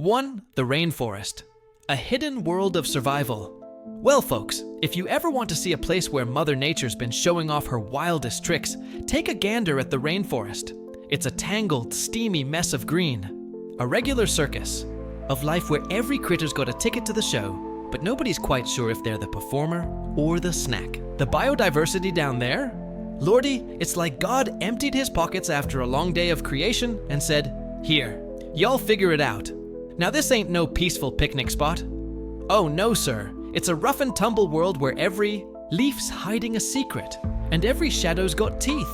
1. The rainforest. A hidden world of survival. Well folks, if you ever want to see a place where Mother Nature's been showing off her wildest tricks, take a gander at the rainforest. It's a tangled, steamy mess of green. A regular circus of life where every critter's got a ticket to the show, but nobody's quite sure if they're the performer or the snack. The biodiversity down there? Lordy, it's like God emptied his pockets after a long day of creation and said, "Here, y'all figure it out." Now this ain't no peaceful picnic spot. Oh no, sir. It's a rough and tumble world where every leaf's hiding a secret, and every shadow's got teeth.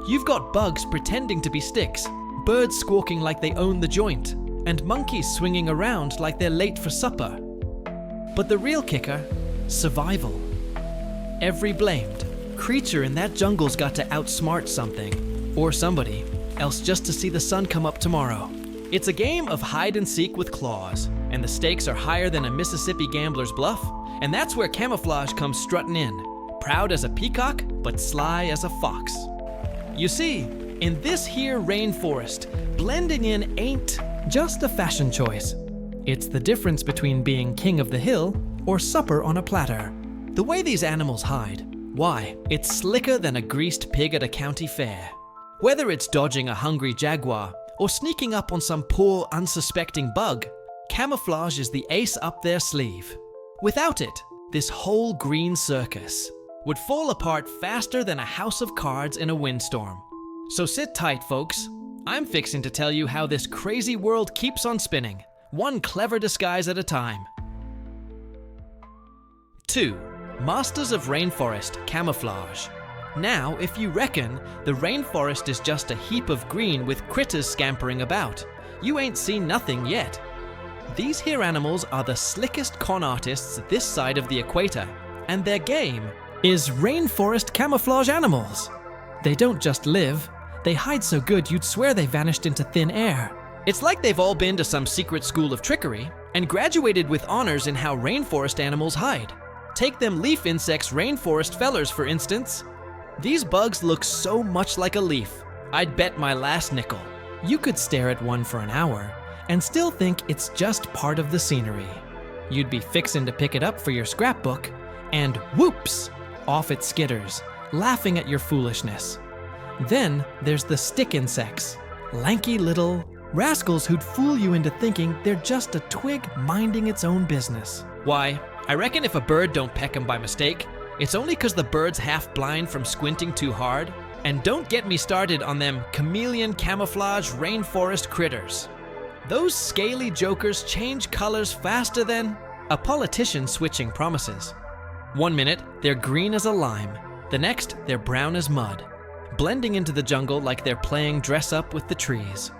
You've got bugs pretending to be sticks, birds squawking like they own the joint, and monkeys swinging around like they're late for supper. But the real kicker, survival. Every blamed creature in that jungle's got to outsmart something, or somebody, else just to see the sun come up tomorrow. It's a game of hide and seek with claws, and the stakes are higher than a Mississippi gambler's bluff, and that's where camouflage comes strutting in, proud as a peacock, but sly as a fox. You see, in this here rainforest, blending in ain't just a fashion choice. It's the difference between being king of the hill or supper on a platter. The way these animals hide, why, it's slicker than a greased pig at a county fair. Whether it's dodging a hungry jaguar or sneaking up on some poor, unsuspecting bug, camouflage is the ace up their sleeve. Without it, this whole green circus would fall apart faster than a house of cards in a windstorm. So sit tight, folks. I'm fixing to tell you how this crazy world keeps on spinning, one clever disguise at a time. 2. Masters of Rainforest Camouflage. Now, if you reckon the rainforest is just a heap of green with critters scampering about, you ain't seen nothing yet. These here animals are the slickest con artists this side of the equator, and their game is rainforest camouflage animals. They don't just live, they hide so good you'd swear they vanished into thin air. It's like they've all been to some secret school of trickery and graduated with honors in how rainforest animals hide. Take them leaf insects rainforest fellers, for instance. These bugs look so much like a leaf, I'd bet my last nickel. You could stare at one for an hour and still think it's just part of the scenery. You'd be fixin' to pick it up for your scrapbook, and whoops, off it skitters, laughing at your foolishness. Then there's the stick insects, lanky little rascals who'd fool you into thinking they're just a twig minding its own business. Why, I reckon if a bird don't peck 'em by mistake, it's only 'cause the bird's half blind from squinting too hard. And don't get me started on them chameleon camouflage rainforest critters. Those scaly jokers change colors faster than a politician switching promises. One minute, they're green as a lime. The next, they're brown as mud, blending into the jungle like they're playing dress up with the trees.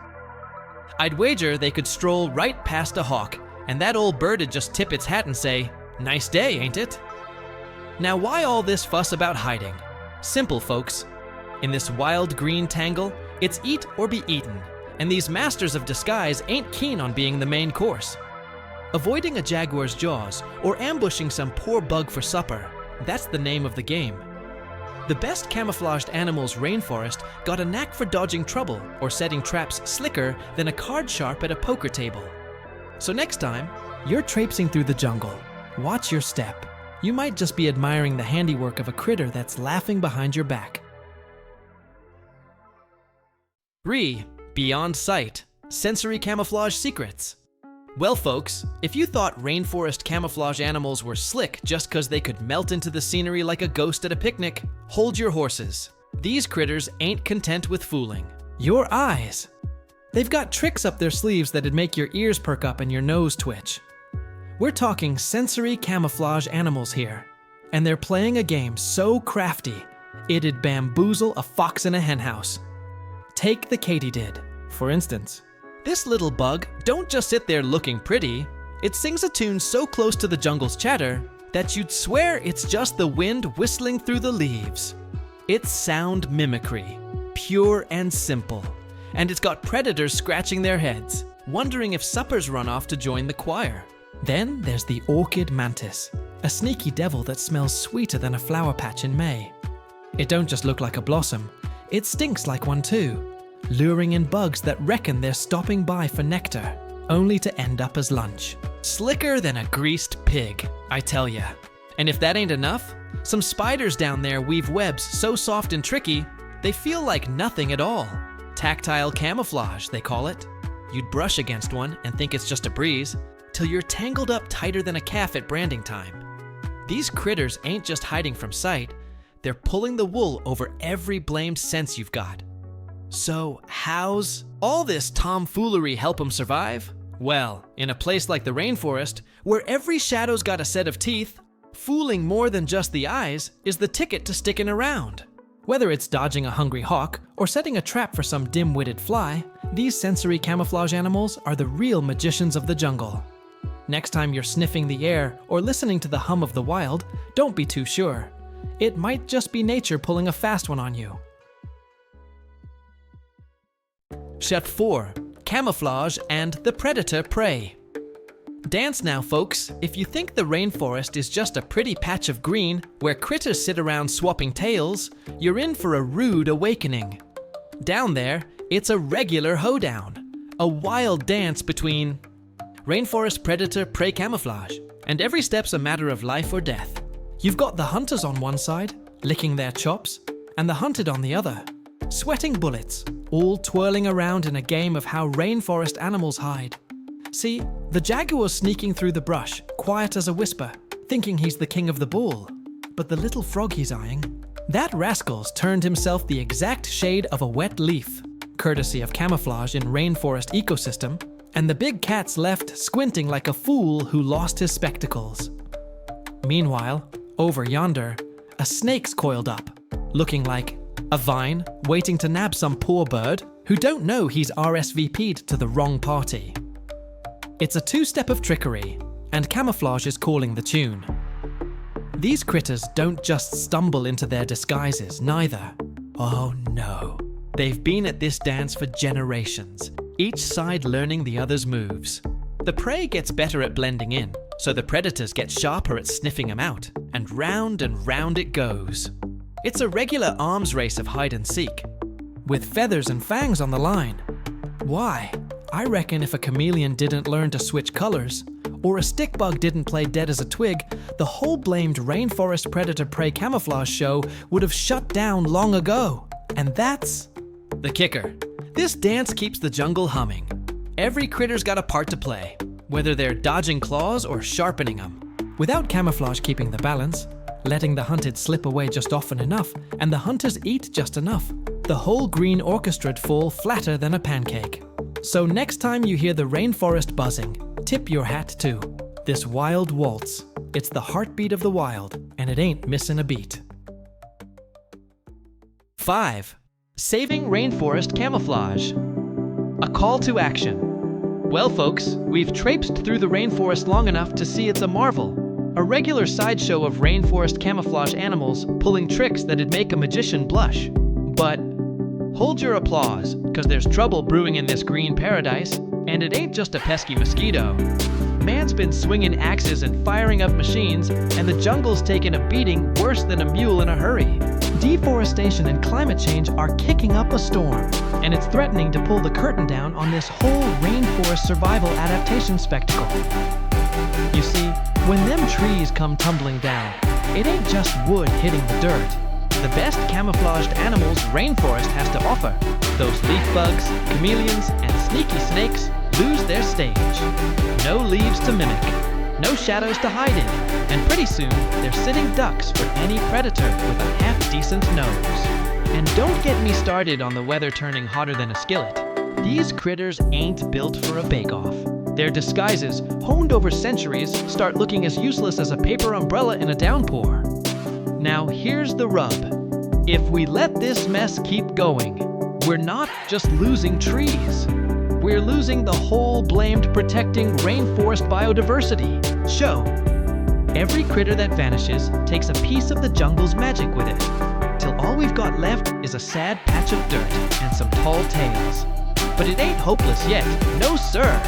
I'd wager they could stroll right past a hawk, and that old bird'd just tip its hat and say, "Nice day, ain't it?" Now why all this fuss about hiding? Simple, folks. In this wild green tangle, it's eat or be eaten, and these masters of disguise ain't keen on being the main course. Avoiding a jaguar's jaws or ambushing some poor bug for supper, that's the name of the game. The best camouflaged animals rainforest got a knack for dodging trouble or setting traps slicker than a card sharp at a poker table. So next time you're traipsing through the jungle, watch your step. You might just be admiring the handiwork of a critter that's laughing behind your back. 3. Beyond sight. Sensory camouflage secrets. Well folks, if you thought rainforest camouflage animals were slick just 'cause they could melt into the scenery like a ghost at a picnic, hold your horses. These critters ain't content with fooling. Your eyes. They've got tricks up their sleeves that'd make your ears perk up and your nose twitch. We're talking sensory camouflage animals here, and they're playing a game so crafty, it'd bamboozle a fox in a henhouse. Take the Katydid, for instance. This little bug don't just sit there looking pretty, it sings a tune so close to the jungle's chatter that you'd swear it's just the wind whistling through the leaves. It's sound mimicry, pure and simple, and it's got predators scratching their heads, wondering if supper's run off to join the choir. Then there's the Orchid Mantis, a sneaky devil that smells sweeter than a flower patch in May. It don't just look like a blossom, it stinks like one too, luring in bugs that reckon they're stopping by for nectar. only to end up as lunch. Slicker than a greased pig, I tell ya. And if that ain't enough, some spiders down there weave webs so soft and tricky, they feel like nothing at all. Tactile camouflage, they call it. You'd brush against one and think it's just a breeze, till you're tangled up tighter than a calf at branding time. These critters ain't just hiding from sight, they're pulling the wool over every blamed sense you've got. So how's all this tomfoolery help 'em survive? Well, in a place like the rainforest, where every shadow's got a set of teeth, fooling more than just the eyes is the ticket to sticking around. Whether it's dodging a hungry hawk or setting a trap for some dim-witted fly, these sensory camouflage animals are the real magicians of the jungle. Next time you're sniffing the air or listening to the hum of the wild, don't be too sure. It might just be nature pulling a fast one on you. Chef 4. Camouflage and the predator-prey. Dance now, folks. If you think the rainforest is just a pretty patch of green where critters sit around swapping tails, you're in for a rude awakening. Down there, it's a regular hoedown, a wild dance between rainforest predator-prey camouflage, and every step's a matter of life or death. You've got the hunters on one side, licking their chops, and the hunted on the other, sweating bullets, all twirling around in a game of how rainforest animals hide. See, the jaguar's sneaking through the brush, quiet as a whisper, thinking he's the king of the bull. But the little frog he's eyeing, that rascal's turned himself the exact shade of a wet leaf, courtesy of camouflage in rainforest ecosystem, and the big cat's left squinting like a fool who lost his spectacles. Meanwhile, over yonder, a snake's coiled up, looking like a vine waiting to nab some poor bird who don't know he's RSVP'd to the wrong party. It's a two-step of trickery, and camouflage is calling the tune. These critters don't just stumble into their disguises, neither. Oh no. They've been at this dance for generations, each side learning the other's moves. The prey gets better at blending in, so the predators get sharper at sniffing them out, and round it goes. It's a regular arms race of hide and seek, with feathers and fangs on the line. Why? I reckon if a chameleon didn't learn to switch colors, or a stick bug didn't play dead as a twig, the whole blamed rainforest predator-prey camouflage show would have shut down long ago. And that's the kicker. This dance keeps the jungle humming. Every critter's got a part to play, whether they're dodging claws or sharpening them. Without camouflage keeping the balance, letting the hunted slip away just often enough, and the hunters eat just enough, the whole green orchestra'd fall flatter than a pancake. So next time you hear the rainforest buzzing, tip your hat to this wild waltz. It's the heartbeat of the wild, and it ain't missing a beat. 5. Saving rainforest camouflage. A call to action. Well, folks, we've traipsed through the rainforest long enough to see it's a marvel. A regular sideshow of rainforest camouflage animals pulling tricks that'd make a magician blush. But hold your applause, because there's trouble brewing in this green paradise, and it ain't just a pesky mosquito. Man's been swinging axes and firing up machines, and the jungle's taken a beating worse than a mule in a hurry. Deforestation and climate change are kicking up a storm, and it's threatening to pull the curtain down on this whole rainforest survival adaptation spectacle. You see, when them trees come tumbling down, it ain't just wood hitting the dirt. The best camouflaged animals rainforest has to offer, those leaf bugs, chameleons, and sneaky snakes, lose their stage. No leaves to mimic, no shadows to hide in, and pretty soon they're sitting ducks for any predator with a half-decent nose. And don't get me started on the weather turning hotter than a skillet. These critters ain't built for a bake-off. Their disguises, honed over centuries, start looking as useless as a paper umbrella in a downpour. Now here's the rub. If we let this mess keep going, we're not just losing trees. We're losing the whole blamed protecting rainforest biodiversity. Show. Every critter that vanishes takes a piece of the jungle's magic with it, till all we've got left is a sad patch of dirt and some tall tales. But it ain't hopeless yet, no sir.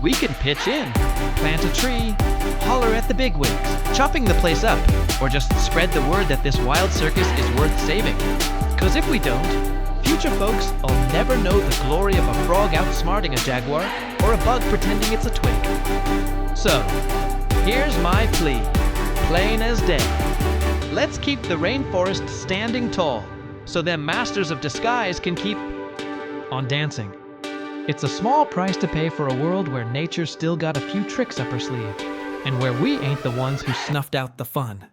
We can pitch in, plant a tree, holler at the bigwigs, chopping the place up, or just spread the word that this wild circus is worth saving. 'Cause if we don't, future folks will never know the glory of a frog outsmarting a jaguar or a bug pretending it's a twig. So, here's my plea, plain as day. Let's keep the rainforest standing tall, so them masters of disguise can keep on dancing. It's a small price to pay for a world where nature's still got a few tricks up her sleeve, and where we ain't the ones who snuffed out the fun.